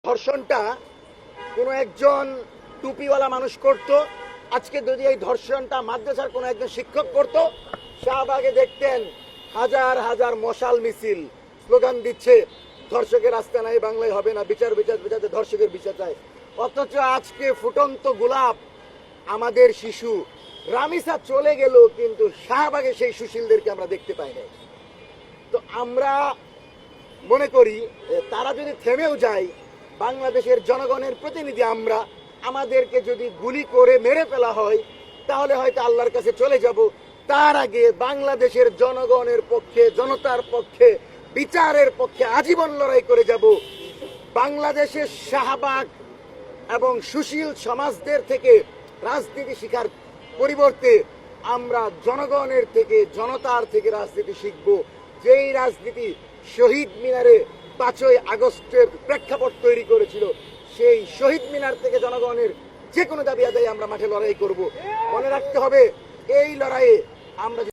ধর্ষণটা কোনো একজন টুপিওয়ালা মানুষ করত, আজকে যদি এই ধর্ষণটা মাদ্রাসার কোনো একজন শিক্ষক করত, শাহবাগে দেখতেন হাজার হাজার মশাল মিছিল, স্লোগান দিচ্ছে ধর্ষকের রাস্তা নাই, বাংলায় হবে না, বিচার বিচার বিচার, ধর্ষকের বিচার চাই। অথচ আজকে ফুটন্ত গোলাপ আমাদের শিশু রামিসা চলে গেল, কিন্তু শাহবাগে সেই সুশীলদেরকে আমরা দেখতে পাই নাই। তো আমরা মনে করি তারা যদি থেমেও যায়, বাংলাদেশের জনগণের প্রতিনিধি আমরা, আমাদেরকে যদি গুলি করে মেরে ফেলা হয় তাহলে হয়তো আল্লাহর কাছে চলে যাব। তার আগে বাংলাদেশের জনগণের পক্ষে, জনতার পক্ষে, বিচারের পক্ষে আজীবন লড়াই করে যাব। বাংলাদেশের শাহবাগ এবং সুশীল সমাজদের থেকে রাজনীতি শিখার পরিবর্তে আমরা জনগণের থেকে, জনতার থেকে রাজনীতি শিখব। যেই রাজনীতি শহীদ মিনারে 5ই আগস্টের প্রেক্ষাপট তৈরি করেছিল, সেই শহীদ মিনার থেকে জনগণের যে কোনো দাবি আদায়ে আমরা মাঠে লড়াই করব। মনে রাখতে হবে, এই লড়াইয়ে আমরা